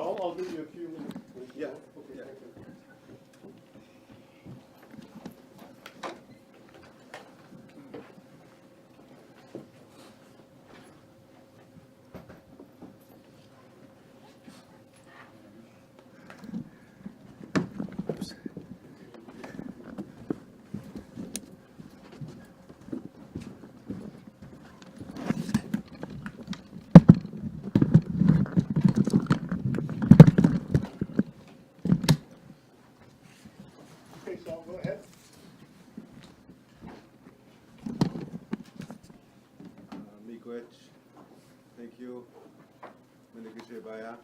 I'll give you a few minutes. Yeah. Okay, Yeah. thank you. Okay, so I'll go ahead. Miigwech, thank you. Menegishebaya,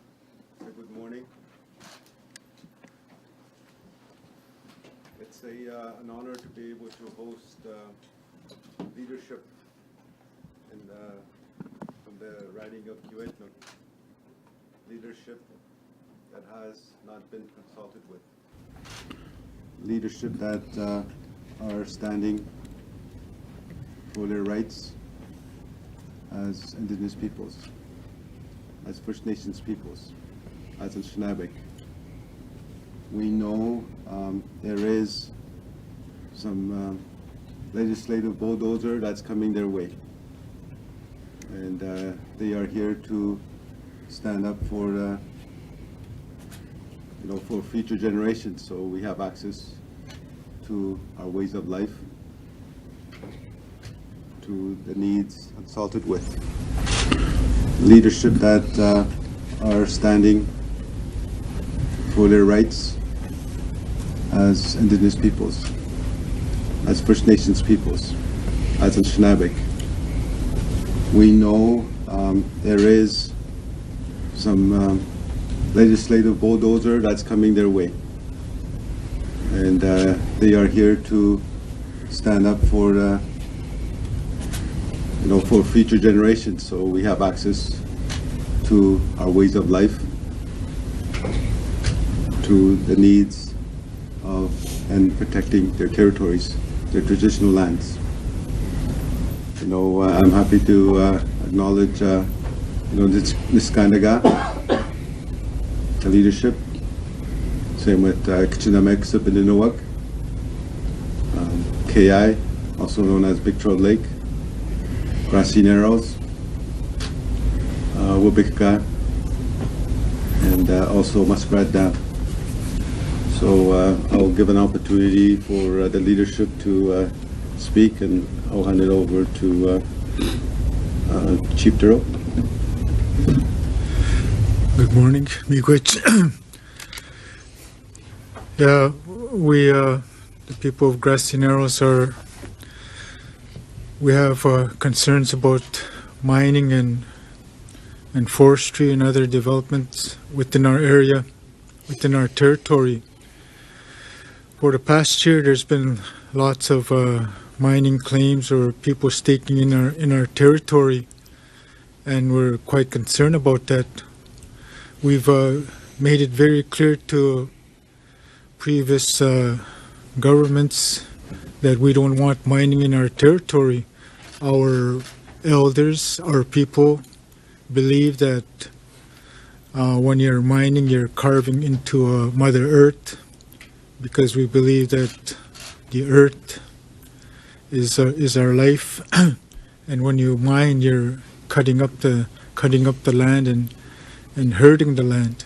good morning. It's an honor to be able to host leadership from the riding of Kiwetinoong, leadership that has not been consulted with. Leadership that are standing for their rights as Indigenous peoples, as First Nations peoples, as Anishinaabe. We know there is some legislative bulldozer that's coming their way, and they are here to stand up for for future generations, so we have access to our ways of life, to the needs consulted with. Leadership that are standing for their rights as Indigenous peoples, as First Nations peoples, as Anishinaabe. We know there is some legislative bulldozer that's coming their way, and they are here to stand up for for future generations, so we have access to our ways of life, to the needs of and protecting their territories, their traditional lands. I'm happy to acknowledge Neskantaga, the leadership. Same with Kichinamek Sipininawak, KI, also known as Big Trout Lake, Grassy Narrows, Wabika, and also Muskrat Dam. So I'll give an opportunity for the leadership to speak, and I'll hand it over to Chief Duro. Good morning, Miigwech. Yeah, we, the people of Grassy Narrows we have concerns about mining and forestry and other developments within our area, within our territory. For the past year, there's been lots of mining claims or people staking in our territory, and we're quite concerned about that. We've made it very clear to previous governments that we don't want mining in our territory. Our elders, our people, believe that when you're mining, you're carving into Mother Earth, because we believe that the earth is our life, and when you mine, you're cutting up the land and hurting the land.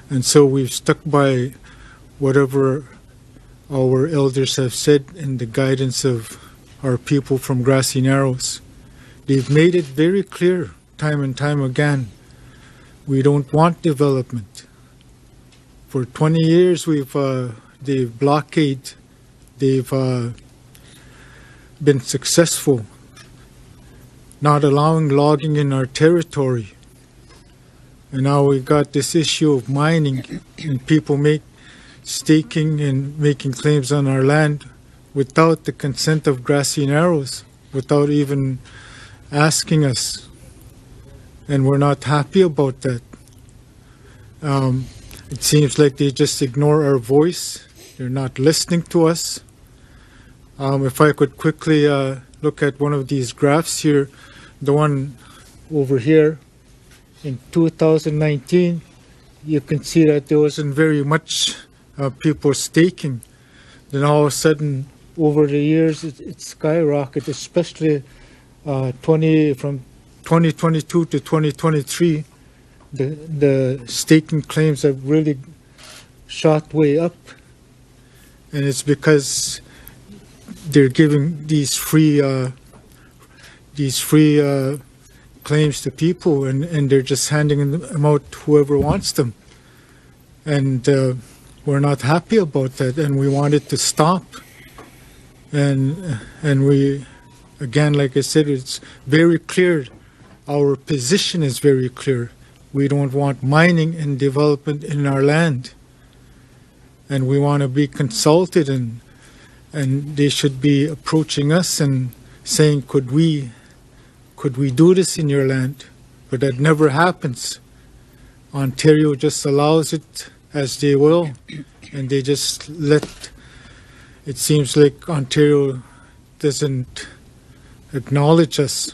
And so we've stuck by whatever our elders have said in the guidance of our people from Grassy Narrows. They've made it very clear time and time again, we don't want development. For 20 years they've blockaded, they've been successful not allowing logging in our territory. And now we've got this issue of mining, and people staking and making claims on our land without the consent of Grassy Narrows, without even asking us. And we're not happy about that. It seems like they just ignore our voice. They're not listening to us. If I could quickly look at one of these graphs here, the one over here. In 2019, you can see that there wasn't very much people staking. Then all of a sudden, over the years, it skyrocketed, especially from 2022 to 2023. The staking claims have really shot way up, and it's because they're giving these free claims to people, and they're just handing them out to whoever wants them. And we're not happy about that, and we want it to stop. And we, again, like I said, it's very clear. Our position is very clear. We don't want mining and development in our land, and we want to be consulted, and they should be approaching us and saying, could we do this in your land? But that never happens. Ontario just allows it as they will, and they just let. It seems like Ontario doesn't acknowledge us.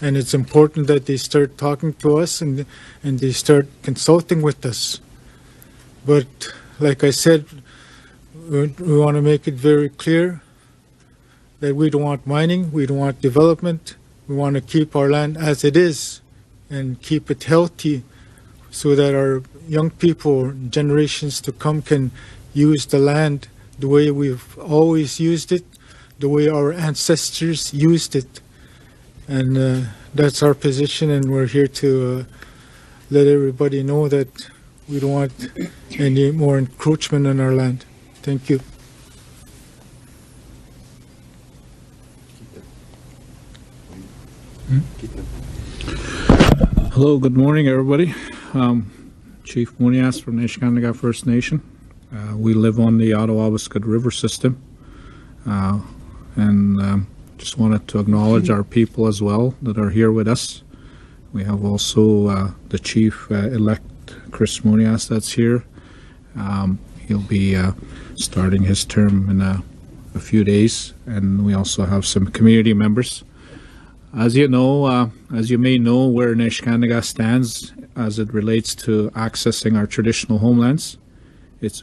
And it's important that they start talking to us and they start consulting with us. But like I said, we want to make it very clear that we don't want mining, we don't want development. We want to keep our land as it is and keep it healthy so that our young people, generations to come, can use the land the way we've always used it, the way our ancestors used it. And that's our position, and we're here to let everybody know that we don't want any more encroachment on our land. Thank you. Hello, good morning, everybody. Chief Munias from Neskantaga First Nation. We live on the Ottawa-Wabascud River system, and just wanted to acknowledge our people as well that are here with us. We have also the Chief-elect Chris Munias that's here. He'll be starting his term in a few days, and we also have some community members. As you know, as you may know, where Neskantaga stands as it relates to accessing our traditional homelands,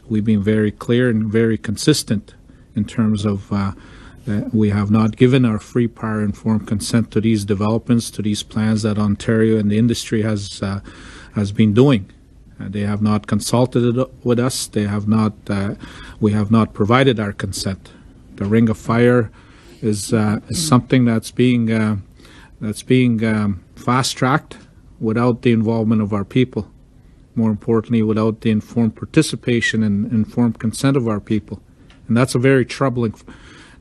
we've been very clear and very consistent in terms of we have not given our free, prior, informed consent to these developments, to these plans that Ontario and the industry has been doing. They have not consulted with us. They have not. We have not provided our consent. The Ring of Fire is something that's being fast-tracked without the involvement of our people. More importantly, without the informed participation and informed consent of our people, and that's a very troubling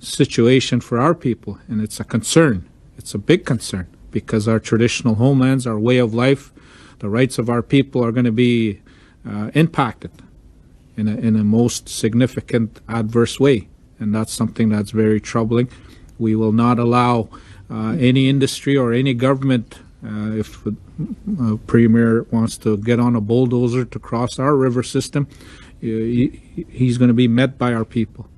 situation for our people, and it's a concern. It's a big concern because our traditional homelands, our way of life, the rights of our people are going to be impacted in a most significant adverse way, and that's something that's very troubling. We will not allow any industry or any government, if a premier wants to get on a bulldozer to cross our river system, he's going to be met by our people.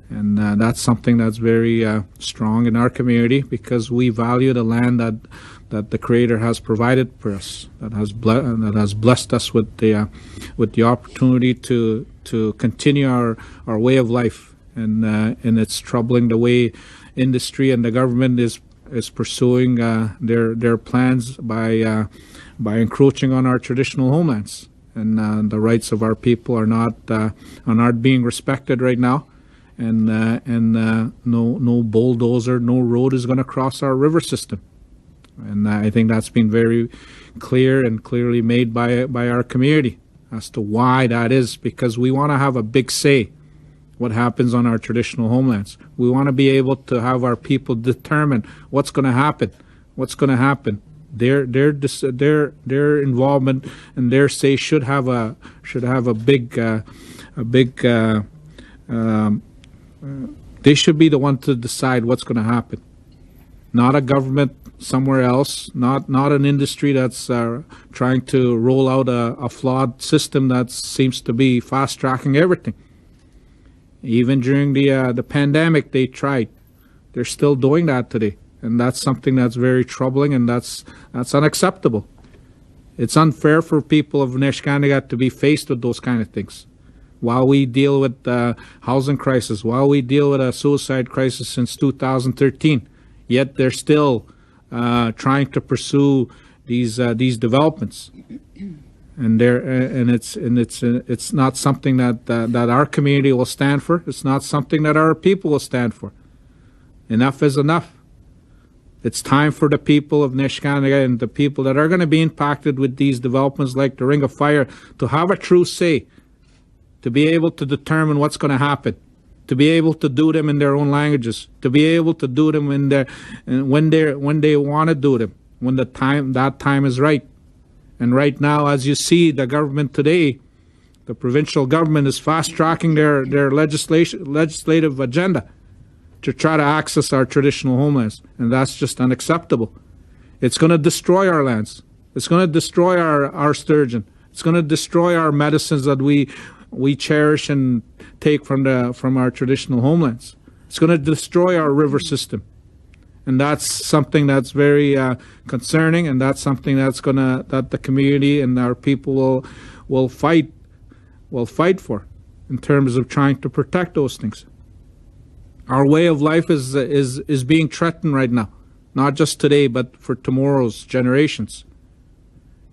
And that's something that's very strong in our community, because we value the land that the Creator has provided for us, that has blessed us with the opportunity to continue our way of life. And it's troubling the way industry and the government is pursuing their plans by encroaching on our traditional homelands, and the rights of our people are not being respected right now. And no bulldozer, no road is going to cross our river system. And I think that's been very clear and clearly made by our community as to why that is, because we want to have a big say what happens on our traditional homelands. We want to be able to have our people determine what's going to happen. Their involvement and their say should have a big they should be the one to decide what's going to happen, not a government somewhere else, not an industry that's trying to roll out a flawed system that seems to be fast tracking everything. Even during the pandemic, they tried. They're still doing that today, and that's something that's very troubling, and that's unacceptable. It's unfair for people of Neskantaga to be faced with those kind of things. While we deal with the housing crisis, while we deal with a suicide crisis since 2013, yet they're still trying to pursue these developments, and it's not something that our community will stand for. It's not something that our people will stand for. Enough is enough. It's time for the people of Neskantaga and the people that are going to be impacted with these developments like the Ring of Fire to have a true say, to be able to determine what's going to happen, to be able to do them in their own languages, to be able to do them when they want to do them, when that time is right. And right now, as you see, the government today, the provincial government is fast-tracking their legislative agenda to try to access our traditional homelands, and that's just unacceptable. It's going to destroy our lands. It's going to destroy our sturgeon. It's going to destroy our medicines that we cherish and take from our traditional homelands. It's going to destroy our river system, and that's something that's very concerning, and that's something that the community and our people will fight for in terms of trying to protect those things. Our way of life is being threatened right now, not just today, but for tomorrow's generations.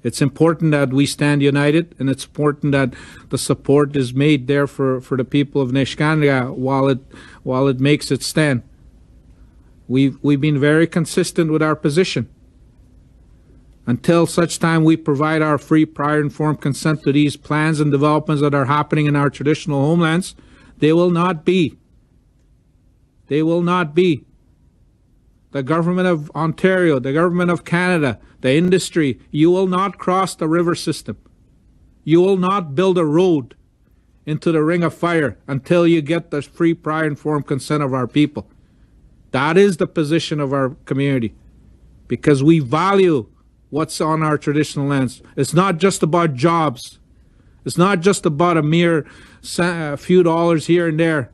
It's important that we stand united, and it's important that the support is made there for the people of Neskantaga while it makes its stand. We've been very consistent with our position. Until such time we provide our free, prior, informed consent to these plans and developments that are happening in our traditional homelands, they will not be. They will not be. The government of Ontario, the government of Canada, the industry, you will not cross the river system. You will not build a road into the Ring of Fire until you get the free, prior, informed consent of our people. That is the position of our community, because we value what's on our traditional lands. It's not just about jobs. It's not just about a mere few dollars here and there.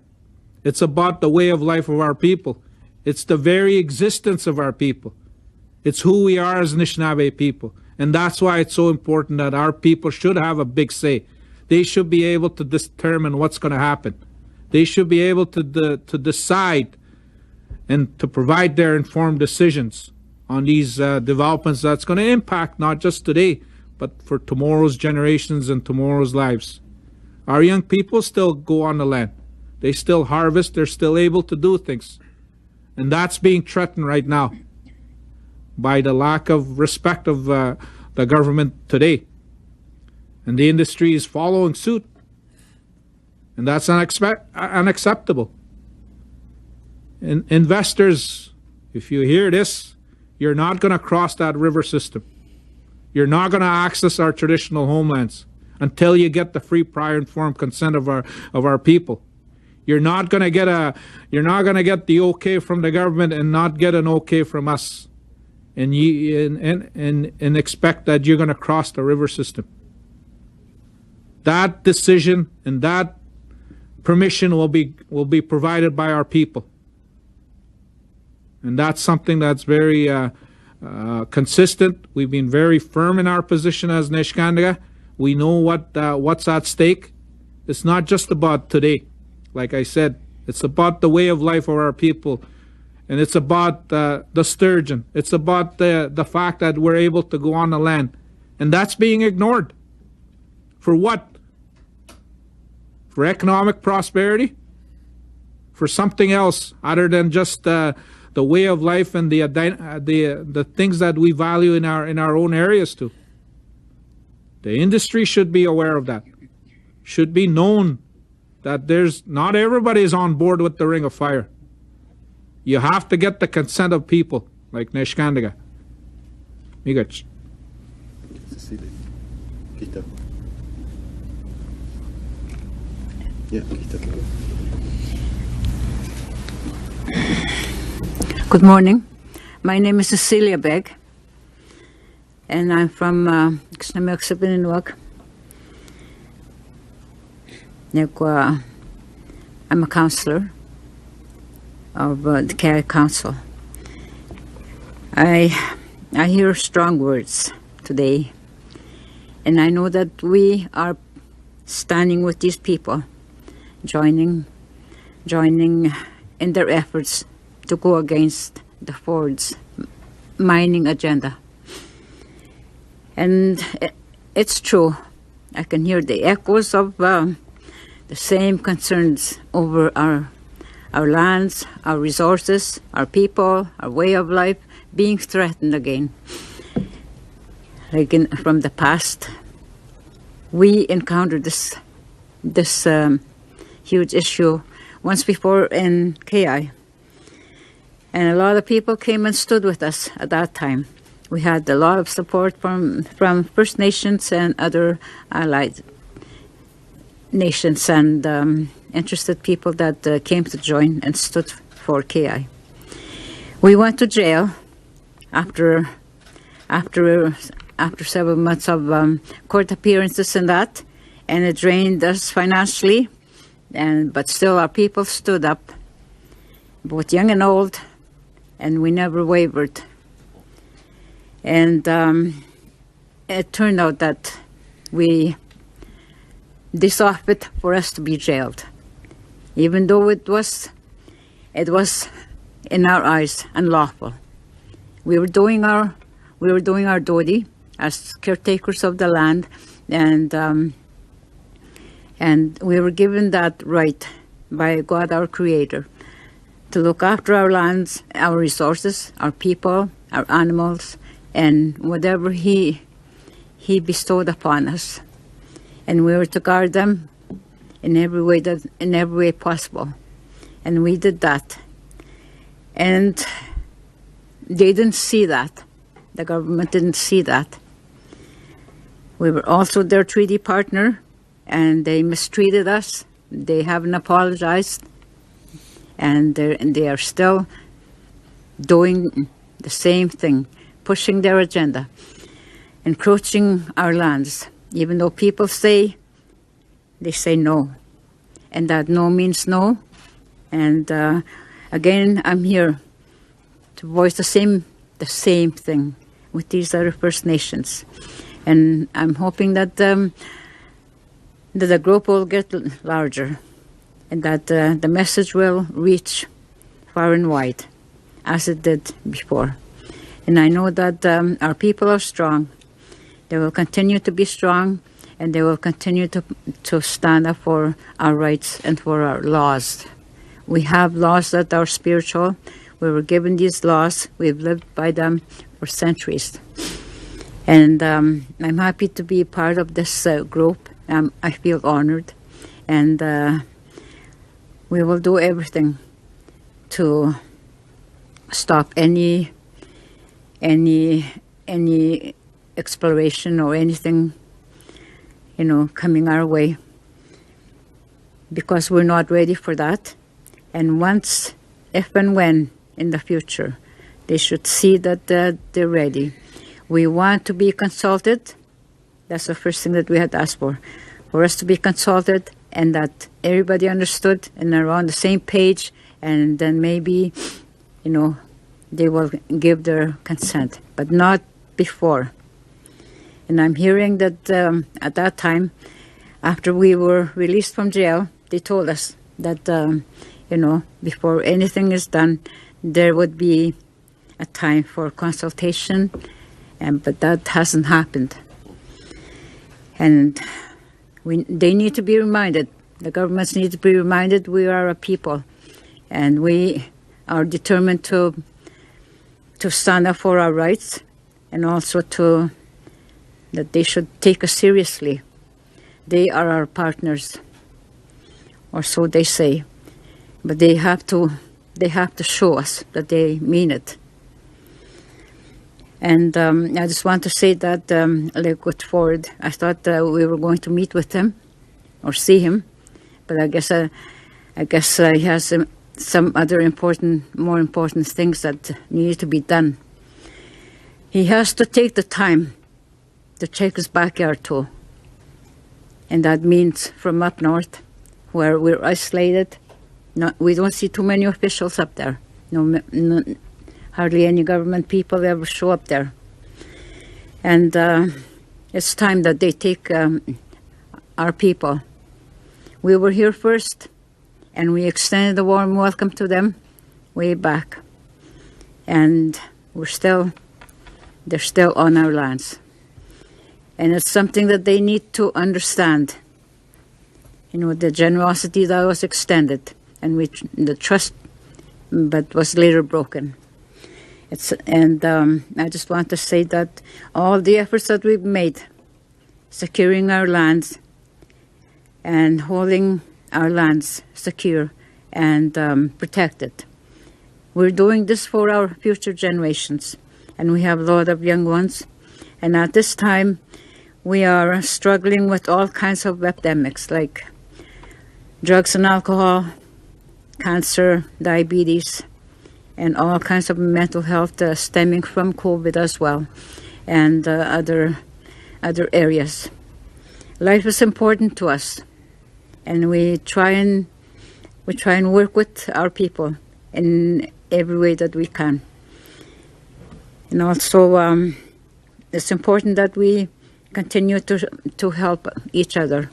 It's about the way of life of our people. It's the very existence of our people. It's who we are as Anishinaabe people. And that's why it's so important that our people should have a big say. They should be able to determine what's going to happen. They should be able to decide and to provide their informed decisions on these developments that's going to impact not just today, but for tomorrow's generations and tomorrow's lives. Our young people still go on the land. They still harvest. They're still able to do things. And that's being threatened right now by the lack of respect of the government today. And the industry is following suit. And that's unacceptable. Investors, if you hear this, you're not going to cross that river system. You're not going to access our traditional homelands until you get the free, prior, informed consent of our people. You're not going to get the okay from the government and not get an okay from us, and expect that you're going to cross the river system. That decision and that permission will be provided by our people, and that's something that's very consistent. We've been very firm in our position as Neskantaga. We know what's at stake. It's not just about today. Like I said, it's about the way of life of our people, and it's about the sturgeon. It's about the fact that we're able to go on the land, and that's being ignored. For what? For economic prosperity? For something else other than just the way of life and the things that we value in our own areas too. The industry should be aware of that. Should be known that not everybody is on board with the Ring of Fire. You have to get the consent of people like Neskantaga. Migach. Good morning. My name is Cecilia Begg, and I'm from Xnamexabininwag. I'm a counselor of the Care Council. I hear strong words today And I know that we are standing with these people, joining in their efforts to go against the Ford's mining agenda. And it's true. I can hear the echoes of the same concerns over our lands, our resources, our people, our way of life being threatened again. Like from the past, we encountered this huge issue once before in KI. And a lot of people came and stood with us at that time. We had a lot of support from First Nations and other allied nations and interested people that came to join and stood for KI. We went to jail after several months of court appearances and that, and it drained us financially, but still our people stood up, both young and old, and we never wavered. And it turned out that they saw fit for us to be jailed, even though it was in our eyes unlawful. We were doing our duty as caretakers of the land, and we were given that right by God, our Creator, to look after our lands, our resources, our people, our animals, and whatever He bestowed upon us. And we were to guard them in every way possible. And we did that. And they didn't see that. The government didn't see that. We were also their treaty partner, and they mistreated us. They haven't apologized, and they are still doing the same thing, pushing their agenda, encroaching our lands. Even though people say, they say no, and that no means no. And again, I'm here to voice the same thing with these other First Nations, and I'm hoping that that the group will get larger, and that the message will reach far and wide, as it did before. And I know that our people are strong. They will continue to be strong, and they will continue to stand up for our rights and for our laws. We have laws that are spiritual. We were given these laws. We've lived by them for centuries. And I'm happy to be part of this group. I feel honored. And we will do everything to stop any exploration or anything, coming our way, because we're not ready for that. And once, if and when in the future, they should see that they're ready. We want to be consulted. That's the first thing that we had asked for us to be consulted, and that everybody understood and are on the same page, and then maybe, they will give their consent, but not before. And I'm hearing that at that time, after we were released from jail, they told us that, before anything is done, there would be a time for consultation, but that hasn't happened. And they need to be reminded, the governments need to be reminded we are a people, and we are determined to stand up for our rights, and also that they should take us seriously. They are our partners, or so they say, but they have to show us that they mean it. And I just want to say that, like with Ford, I thought we were going to meet with him or see him, but I guess he has some other more important things that need to be done. He has to take the time to check his backyard too. And that means from up north, where we're isolated, we don't see too many officials up there. Hardly any government people ever show up there. And it's time that they take our people. We were here first, and we extended a warm welcome to them way back. And they're still on our lands. And it's something that they need to understand. You know, the generosity that was extended, and the trust, but was later broken. I just want to say that all the efforts that we've made, securing our lands and holding our lands secure and protected, we're doing this for our future generations. And we have a lot of young ones. And at this time, we are struggling with all kinds of epidemics like drugs and alcohol, cancer, diabetes, and all kinds of mental health stemming from COVID as well, and other areas. Life is important to us, and we try and work with our people in every way that we can. And also, it's important that we continue to help each other.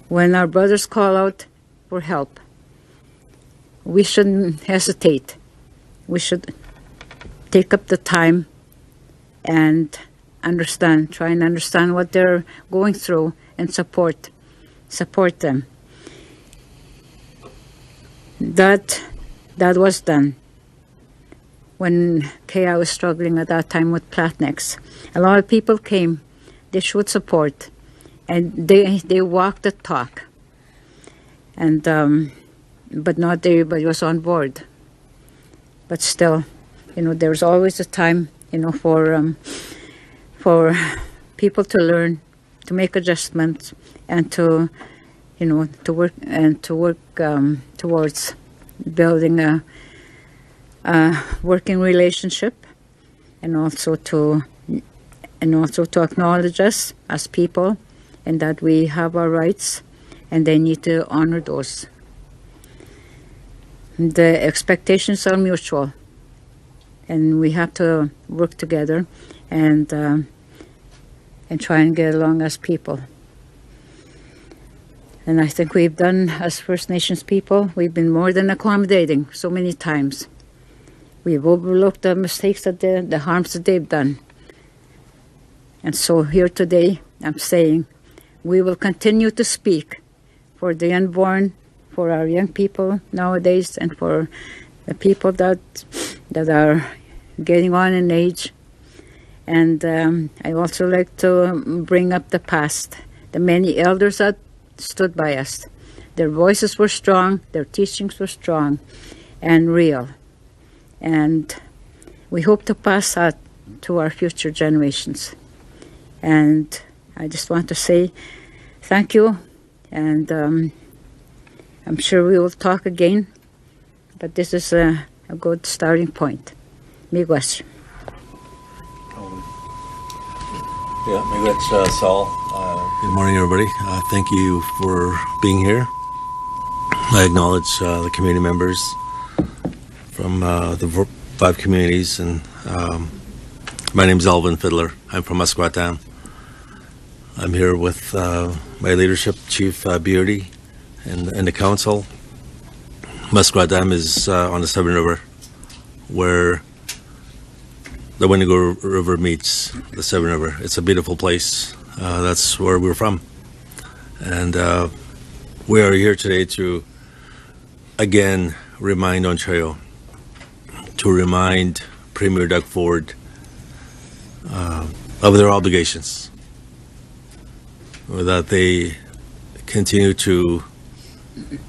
When our brothers call out for help, we shouldn't hesitate. We should take up the time and try and understand what they're going through and support them. That was done when KI was struggling at that time with Platnex. A lot of people came, they showed support, and they walked the talk. And but not everybody was on board. But still, you know, there's always a time, you know, for people to learn, to make adjustments, and to work towards building a working relationship, and also to acknowledge us as people, and that we have our rights, and they need to honor those. The expectations are mutual, and we have to work together and try and get along as people. And I think we've done, as First Nations people, we've been more than accommodating so many times. We've overlooked the mistakes, the harms that they've done. And so here today, I'm saying we will continue to speak for the unborn, for our young people nowadays, and for the people that are getting on in age. And I also like to bring up the past, the many elders that stood by us. Their voices were strong, their teachings were strong and real. And we hope to pass that to our future generations. And I just want to say thank you, and I'm sure we will talk again, but this is a good starting point. Miigwech. Yeah, miigwech, Saul. Good morning, everybody. Thank you for being here. I acknowledge the community members from the 5 communities, and my name is Alvin Fiddler. I'm from Musqueam. I'm here with my leadership, Chief Beardy, and the council. Musqueam is on the Severn River, where the Wendigo River meets the Severn River. It's a beautiful place. That's where we're from. And we are here today to, again, remind Ontario, to remind Premier Doug Ford of their obligations, that they continue to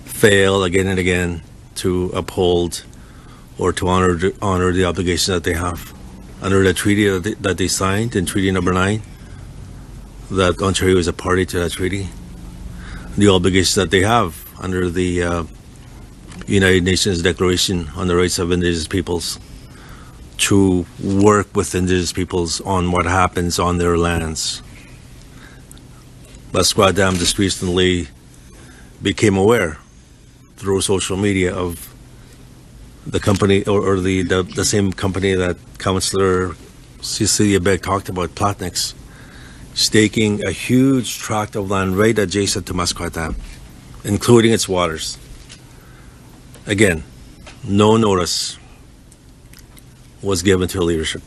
fail again and again to uphold or to honor the obligations that they have under the treaty that they signed in Treaty Number 9, that Ontario is a party to that treaty, the obligations that they have under the United Nations Declaration on the Rights of Indigenous Peoples to work with Indigenous peoples on what happens on their lands. Musqueam just recently became aware through social media of the company, or the same company that Councillor Cecilia Begg talked about, Platnex. staking a huge tract of land right adjacent to Muskrat Dam, including its waters. Again, no notice was given to leadership.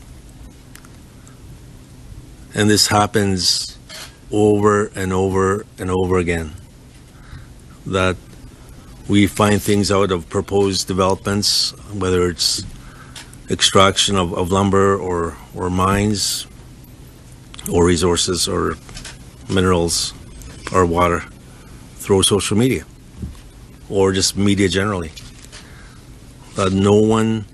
And this happens over and over and over again, that we find things out of proposed developments, whether it's extraction of lumber or mines or resources or minerals or water, through social media or just media generally. That no one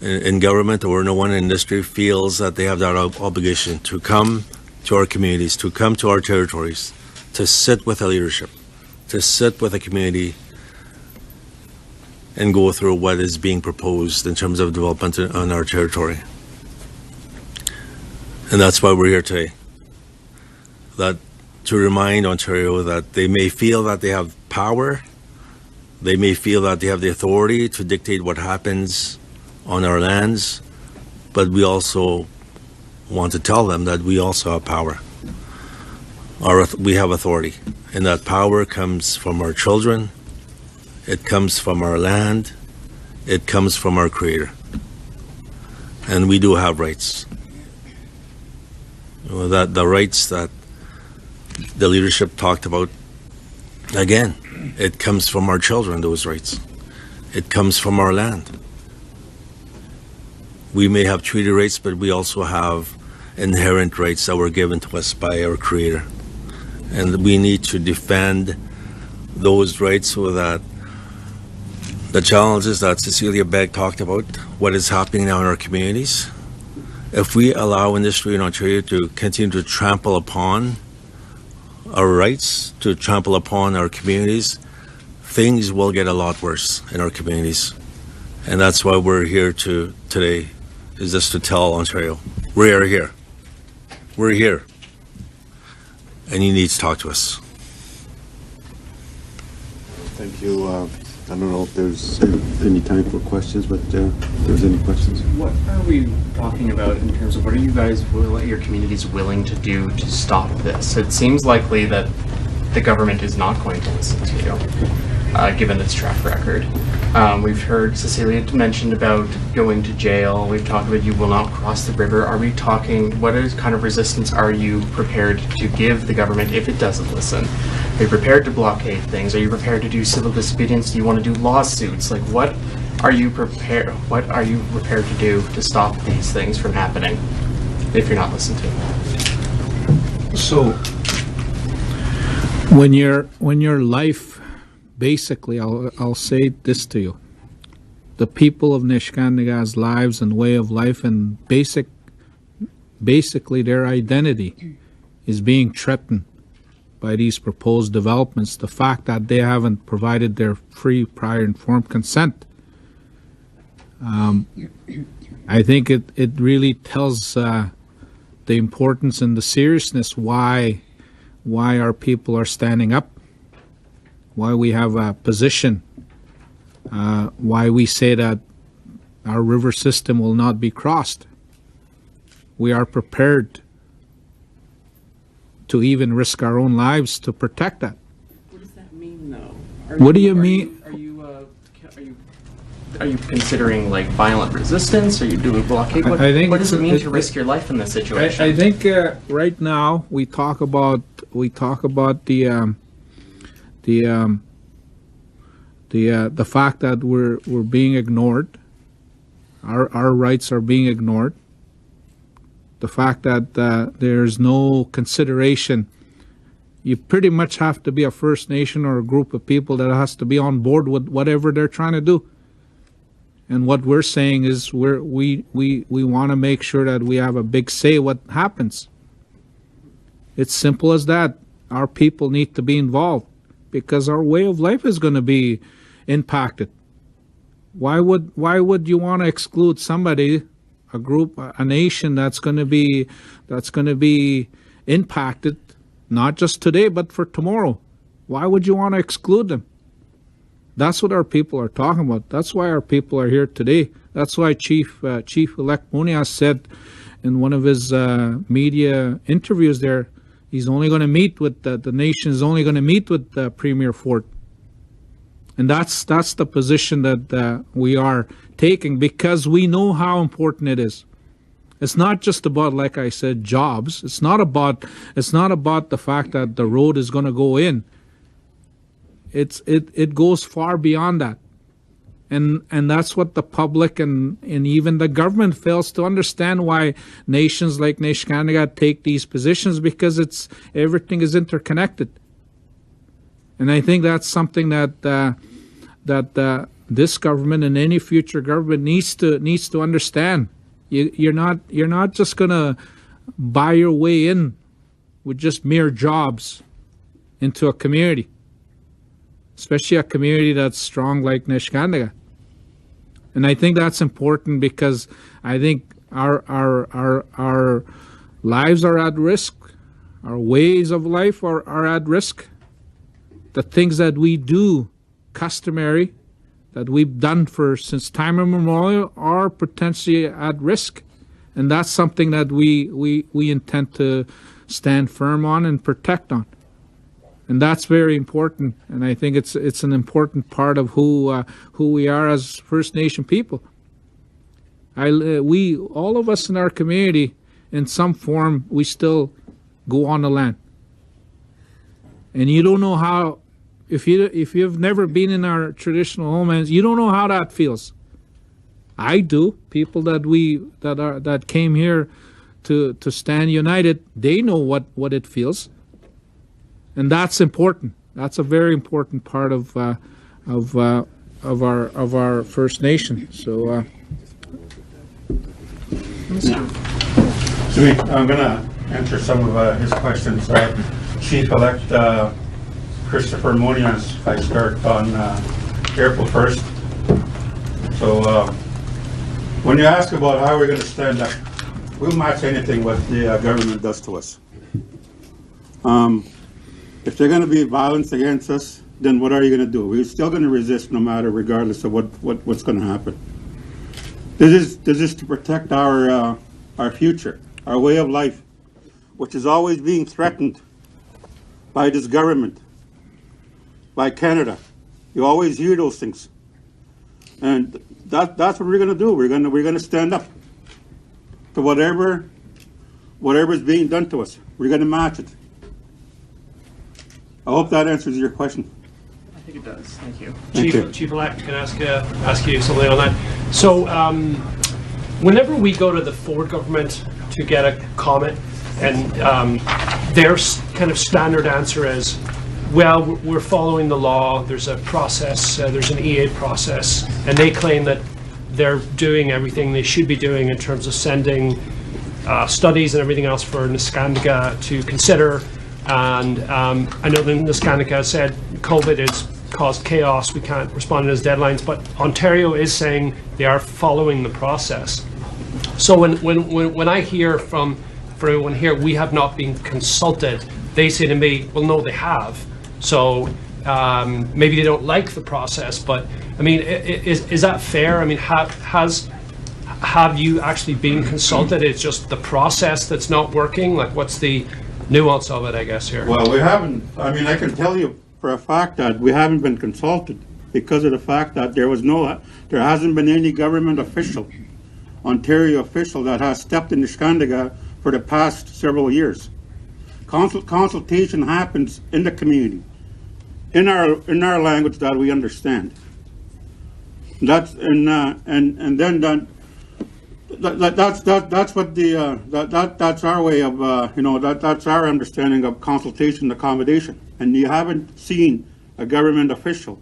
in government or no one in industry feels that they have that obligation to come to our communities, to come to our territories, to sit with the leadership, to sit with the community and go through what is being proposed in terms of development on our territory. And that's why we're here today. That to remind Ontario that they may feel that they have power, they may feel that they have the authority to dictate what happens on our lands, but we also want to tell them that we also have power. We have authority, and that power comes from our children, it comes from our land, it comes from our Creator. And we do have rights. That the rights that the leadership talked about, again, it comes from our children, those rights. It comes from our land. We may have treaty rights, but we also have inherent rights that were given to us by our Creator. And we need to defend those rights so that the challenges that Cecilia Begg talked about, what is happening now in our communities, if we allow industry in Ontario to continue to trample upon our rights, to trample upon our communities, things will get a lot worse in our communities. And that's why we're here today, is just to tell Ontario, we are here. We're here. And you need to talk to us. Thank you. I don't know if there's any time for questions, but if there's any questions. What are we talking about in terms of what are you guys, your communities willing to do to stop this? It seems likely that the government is not going to listen to you, given its track record. We've heard Cecilia mentioned about going to jail. We've talked about you will not cross the river. Are we talking, what kind of resistance are you prepared to give the government if it doesn't listen? Are you prepared to blockade things? Are you prepared to do civil disobedience? Do you want to do lawsuits? Like, what are you prepared to do to stop these things from happening if you're not listened to? So when your life, basically, I'll say this to you: the people of Neskantaga's lives and way of life and basically their identity is being threatened by these proposed developments. The fact that they haven't provided their free, prior, informed consent. I think it really tells the importance and the seriousness why our people are standing up, why we have a position, why we say that our river system will not be crossed. We are prepared to even risk our own lives to protect that. What does that mean, though? What do you mean? Are you considering like violent resistance? Are you doing blockade? What does it mean to risk your life in this situation? I think right now we talk about the fact that we're being ignored. Our rights are being ignored. The fact that there's no consideration. You pretty much have to be a First Nation or a group of people that has to be on board with whatever they're trying to do. And what we're saying is we want to make sure that we have a big say what happens. It's simple as that. Our people need to be involved because our way of life is going to be impacted. Why would you want to exclude somebody, a group, a nation that's going to be impacted, not just today but for tomorrow? Why would you want to exclude them? That's what our people are talking about. That's why our people are here today. That's why Chief-elect Munoz said in one of his media interviews there, he's only going to meet with the nation is only going to meet with Premier Ford. And that's the position that we are taking, because we know how important it is. It's not just about, like I said, jobs. It's not about the fact that the road is going to go in. It goes far beyond that. And that's what the public and even the government fails to understand, why nations like Neskantaga take these positions, because everything is interconnected. And I think that's something that this government and any future government needs to understand. You're not just gonna buy your way in with just mere jobs into a community, especially a community that's strong like Neskantaga. And I think that's important, because I think our lives are at risk, our ways of life are at risk. The things that we do customary, that we've done since time immemorial, are potentially at risk. And that's something that we intend to stand firm on and protect on. And that's very important. And I think it's an important part of who we are as First Nation people. All of us in our community, in some form, we still go on the land. And you don't know how, if you've never been in our traditional homelands, you don't know how that feels. I do. People that came here to stand united, they know what it feels, and that's important. That's a very important part of our First Nation. So. I'm going to answer some of his questions. Chief-elect Christopher Munoz, I start on April 1st. So when you ask about how we're going to stand up, we'll match anything what the government does to us. If they're going to be violence against us, then what are you going to do? We're still going to resist, no matter, regardless of what's going to happen. This is to protect our future, our way of life, which is always being threatened by this government, by Canada. You always hear those things, and that's what we're going to do. We're going to stand up to whatever is being done to us. We're going to match it. I hope that answers your question. I think it does. Thank you. Thank you. Chief-elect, can I ask you something on that? So, whenever we go to the Ford government to get a comment, and their kind of standard answer is, well, we're following the law, there's a process, there's an EA process, and they claim that they're doing everything they should be doing in terms of sending studies and everything else for Neskantaga to consider. And I know that Neskantaga said COVID has caused chaos, we can't respond to those deadlines, but Ontario is saying they are following the process. So when I hear from everyone here, we have not been consulted, they say to me, well, no, they have. So maybe they don't like the process, but I mean, is that fair? I mean, have you actually been consulted? It's just the process that's not working? Like, what's the nuance of it, I guess, here? Well, we haven't. I mean, I can tell you for a fact that we haven't been consulted because of the fact that there hasn't been any government official, Ontario official, that has stepped in Neskantaga for the past several years. Consultation happens in the community, in our language that we understand. That's and then that's what that's our way of that's our understanding of consultation and accommodation. And you haven't seen a government official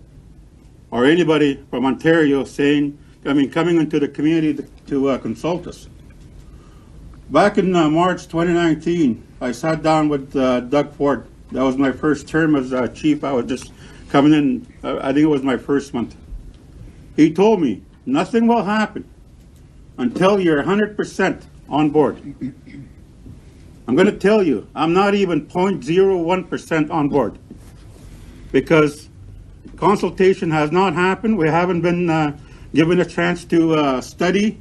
or anybody from Ontario coming into the community to consult us. Back in March 2019, I sat down with Doug Ford. That was my first term as chief. I was just coming in, I think it was my first month. He told me, nothing will happen until you're 100% on board. I'm going to tell you, I'm not even 0.01% on board, because consultation has not happened. We haven't been given a chance to study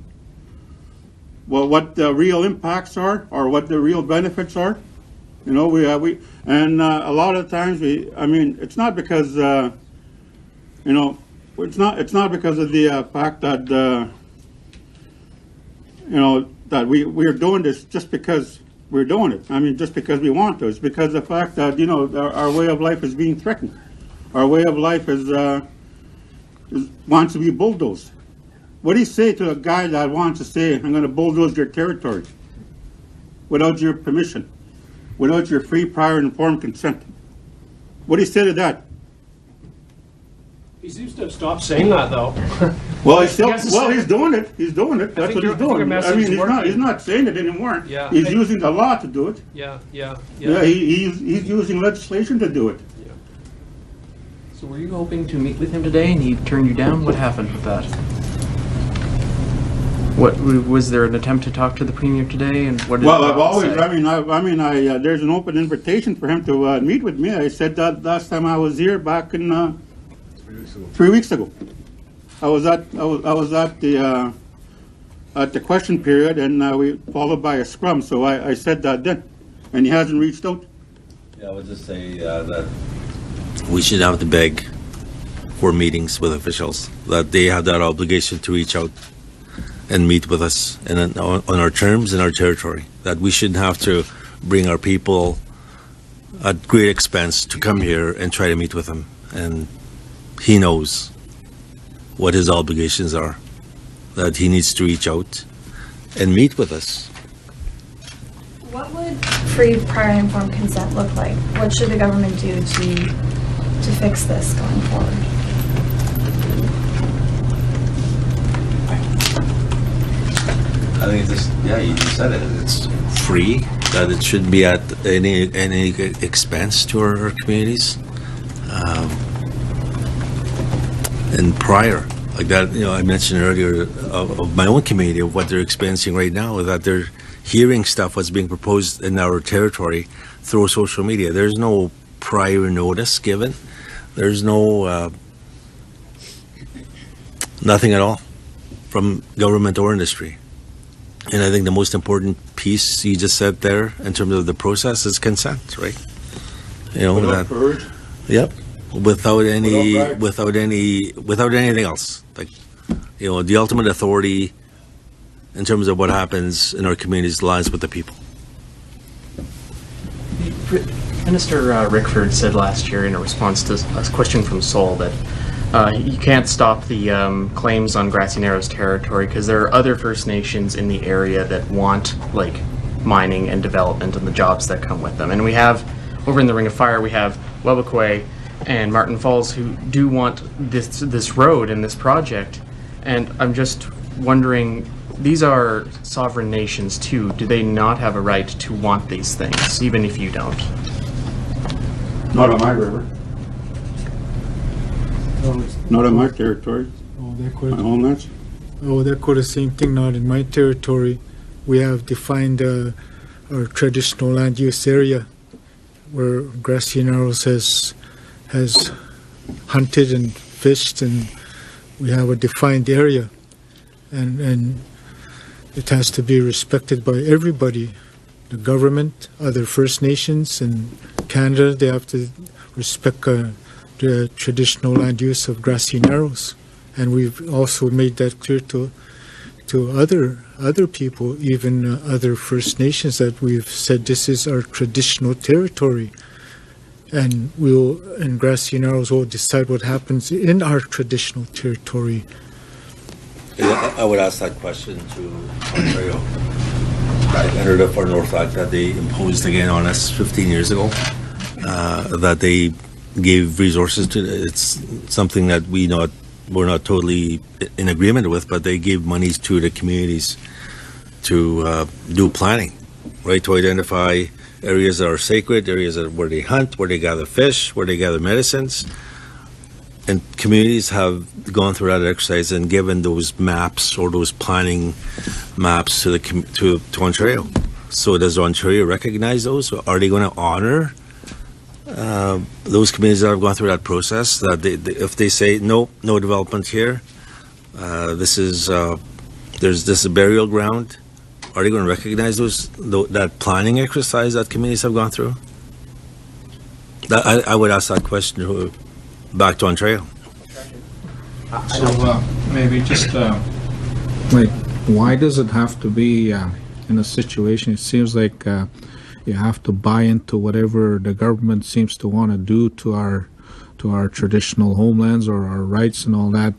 what the real impacts are or what the real benefits are. You know, and a lot of times I mean, it's not because, you know, it's not because of the fact that, you know, that we're doing this just because we're doing it. I mean, just because we want to. It's because of the fact that, you know, our way of life is being threatened. Our way of life wants to be bulldozed. What do you say to a guy that wants to say, I'm going to bulldoze your territory without your permission, without your free, prior, and informed consent? What do you say to that? He seems to have stopped saying that, though. Well, he's doing it. He's doing it. That's what he's doing. I mean, he's not saying it anymore. Yeah. He's using the law to do it. Yeah. Yeah, he's using legislation to do it. Yeah. So were you hoping to meet with him today and he turned you down? What happened with that? What was there an attempt to talk to the premier today? And what did Well, I've always. Say? There's an open invitation for him to meet with me. I said that last time I was here back in 3 weeks ago. I was at the question period, and we followed by a scrum. So I said that then, and he hasn't reached out. Yeah, I would just say that we should have to beg for meetings with officials, that they have that obligation to reach out and meet with us and on our terms in our territory, that we shouldn't have to bring our people at great expense to come here and try to meet with them. And he knows what his obligations are, that he needs to reach out and meet with us. What would free, prior, and informed consent look like? What should the government do to fix this going forward? I think this, yeah, you said it. It's free, that it shouldn't be at any expense to our communities. And prior, like that, you know, I mentioned earlier of my own community, of what they're experiencing right now, that they're hearing stuff what's being proposed in our territory through social media. There's no prior notice given. There's no nothing at all from government or industry. And I think the most important piece you just said there in terms of the process is consent, right? You know, that. Yep. Without anything else. Like, you know, the ultimate authority in terms of what happens in our communities lies with the people. Minister Rickford said last year in a response to a question from Sol that you can't stop the claims on Grassy Narrows territory because there are other First Nations in the area that want, like, mining and development and the jobs that come with them. And we have, over in the Ring of Fire, we have Webakwe and Martin Falls who do want this road and this project. And I'm just wondering, these are sovereign nations too. Do they not have a right to want these things, even if you don't? Not on my river. Not on my territory. Oh, they're quite. My homelands. Oh, they're quite the same thing. Not in my territory. We have defined our traditional land use area, where Grassy Narrows has hunted and fished, and we have a defined area, and it has to be respected by everybody, the government, other First Nations, and Canada. They have to respect the traditional land use of Grassy Narrows, and we've also made that clear to other people, even other First Nations, that we've said this is our traditional territory. And we'll, in Grassy Narrows, we'll decide what happens in our traditional territory. I would ask that question to Ontario. I heard of our North Act that they imposed again on us 15 years ago, that they gave resources to. It's something that we're not totally in agreement with, but they gave monies to the communities to do planning, right, to identify areas that are sacred, areas where they hunt, where they gather fish, where they gather medicines. And communities have gone through that exercise and given those maps or those planning maps to Ontario. So does Ontario recognize those? Are they going to honor those communities that have gone through that process? That if they say no development here, this is a burial ground. are they going to recognize that planning exercise that communities have gone through? I would ask that question back to Ontario. So maybe just like, why does it have to be in a situation? It seems like you have to buy into whatever the government seems to want to do to our traditional homelands or our rights and all that.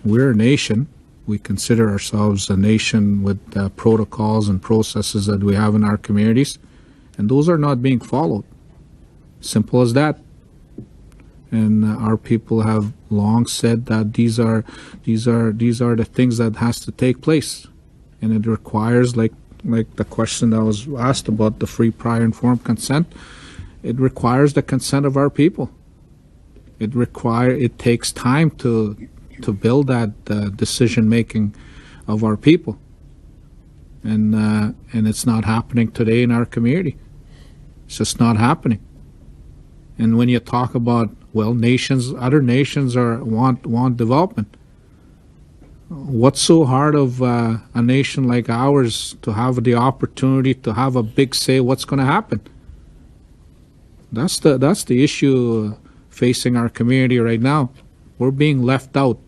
We're a nation. We consider ourselves a nation with protocols and processes that we have in our communities, and those are not being followed. Simple as that. And our people have long said that these are the things that has to take place, and it requires, like the question that was asked about the free, prior, informed consent. It requires the consent of our people. It takes time to build that decision making of our people, and it's not happening today in our community. It's just not happening. And when you talk about, well, other nations want development. What's so hard of a nation like ours to have the opportunity to have a big say what's going to happen? That's the issue facing our community right now. We're being left out.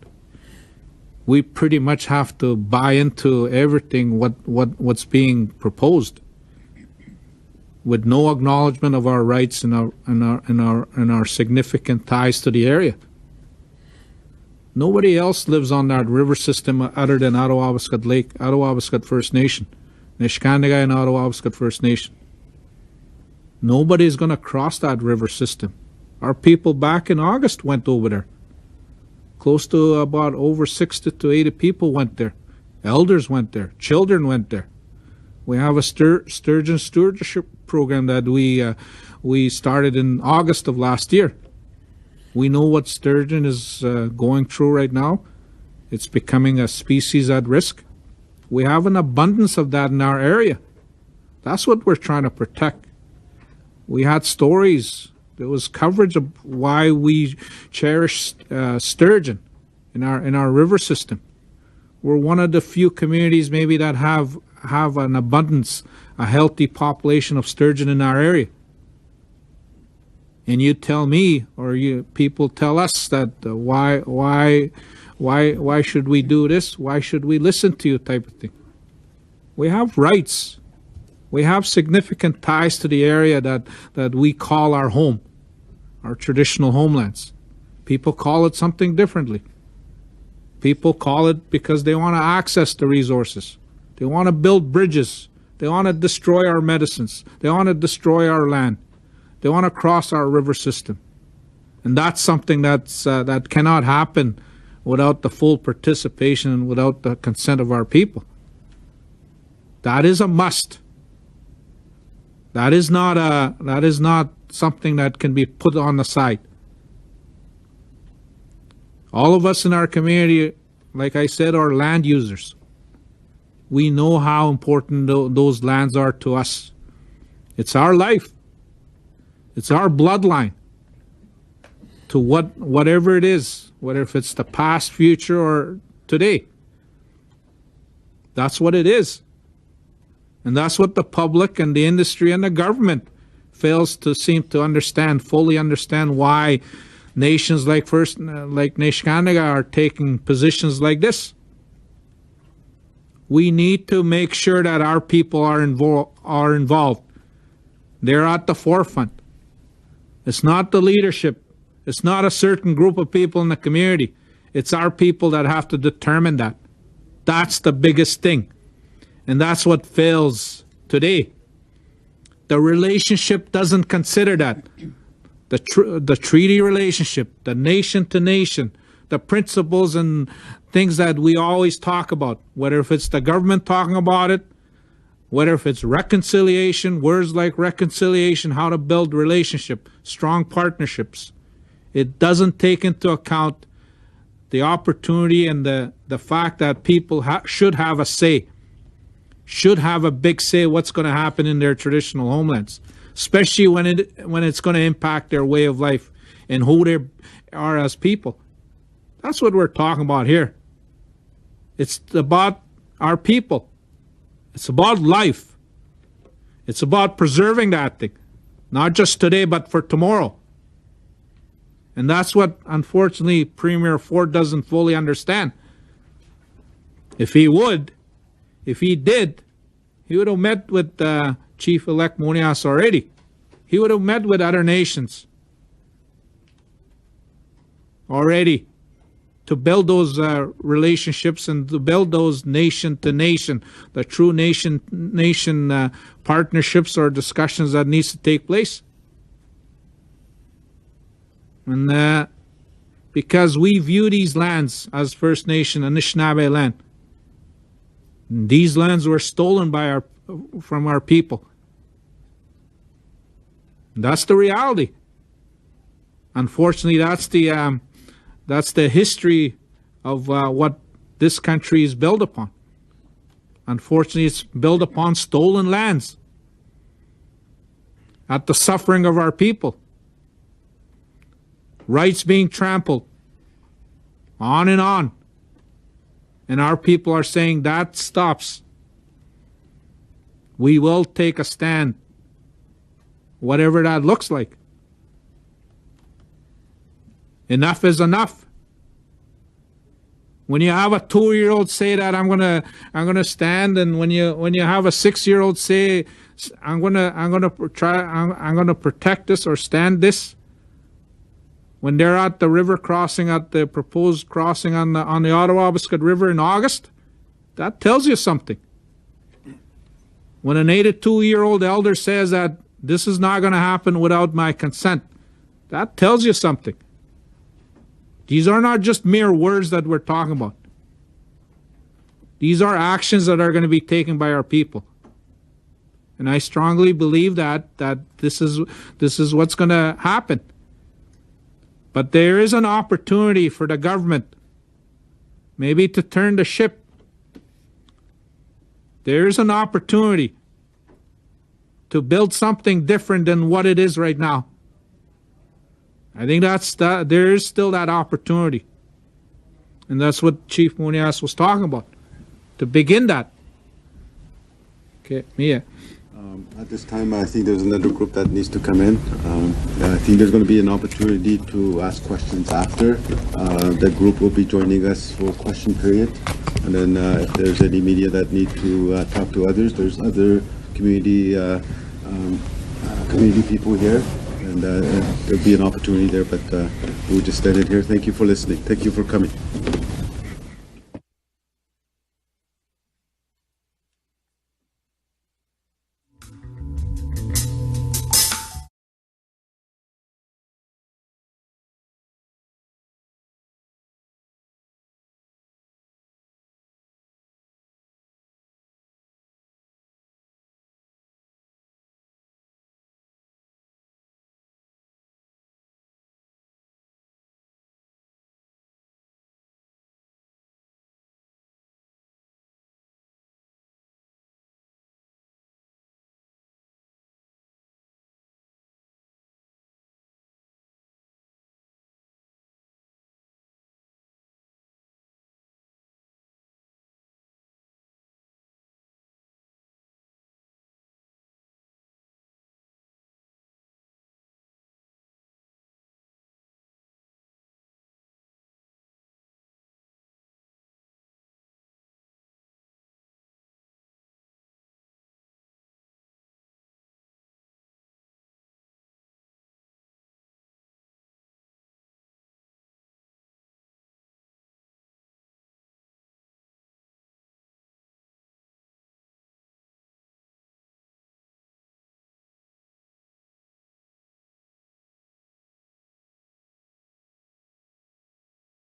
We pretty much have to buy into everything what's being proposed, with no acknowledgement of our rights and our significant ties to the area. Nobody else lives on that river system other than Ottawapiskat Lake, Ottawapiskat First Nation, Neskantaga and Ottawapiskat First Nation. Nobody's going to cross that river system. Our people back in August went over there. Close to about over 60 to 80 people went there. Elders went there. Children went there. We have a sturgeon stewardship program that we started in August of last year. We know what sturgeon is going through right now. It's becoming a species at risk. We have an abundance of that in our area. That's what we're trying to protect. We had stories. There was coverage of why we cherish sturgeon in our river system. We're one of the few communities maybe that have an abundance, a healthy population of sturgeon in our area. And you tell me, or people tell us that why should we do this? Why should we listen to you, type of thing? We have rights. We have significant ties to the area that we call our home, our traditional homelands. People call it something differently. People call it because they want to access the resources. They want to build bridges. They want to destroy our medicines. They want to destroy our land. They want to cross our river system. And that's something that cannot happen without the full participation and without the consent of our people. That is a must. That is not something that can be put on the side. All of us in our community, like I said, are land users. We know how important those lands are to us. It's our life. It's our bloodline to whatever it is, whether if it's the past, future, or today. That's what it is. And that's what the public and the industry and the government fails to seem to fully understand why nations like Neskantaga are taking positions like this. We need to make sure that our people are involved. They're at the forefront. It's not the leadership. It's not a certain group of people in the community. It's our people that have to determine that. That's the biggest thing. And that's what fails today. The relationship doesn't consider that. The treaty relationship, the nation to nation, the principles and things that we always talk about, whether if it's the government talking about it, whether if it's reconciliation, words like reconciliation, how to build relationship, strong partnerships. It doesn't take into account the opportunity and the fact that people should have a say, should have a big say what's going to happen in their traditional homelands, especially when it's going to impact their way of life and who they are as people. That's what we're talking about here. It's about our people. It's about life. It's about preserving that thing, not just today, but for tomorrow. And that's what, unfortunately, Premier Ford doesn't fully understand. If he did, he would have met with Chief-elect Munias already. He would have met with other nations already to build those relationships and to build those nation to nation, the true nation partnerships or discussions that needs to take place. And because we view these lands as First Nation Anishinaabe land, these lands were stolen from our people. That's the reality. Unfortunately, that's the history of what this country is built upon. Unfortunately, it's built upon stolen lands at the suffering of our people. Rights being trampled, on and on. And our people are saying that stops. We will take a stand, whatever that looks like. Enough is enough. When you have a 2-year-old say that I'm gonna stand, and when you have a 6-year-old say I'm gonna protect this or stand this, when they're at the river crossing, at the proposed crossing on the Ottawa-Abascad River in August, that tells you something. When an 82-year-old elder says that this is not going to happen without my consent, that tells you something. These are not just mere words that we're talking about. These are actions that are going to be taken by our people. And I strongly believe that this is what's going to happen. But there is an opportunity for the government maybe to turn the ship. There is an opportunity to build something different than what it is right now. I think there is still that opportunity. And that's what Chief Munias was talking about, to begin that. Okay, Mia. At this time, I think there's another group that needs to come in. I think there's going to be an opportunity to ask questions after. The group will be joining us for question period. And then if there's any media that need to talk to others, there's other community people here. And there'll be an opportunity there, but we'll just stand in here. Thank you for listening. Thank you for coming.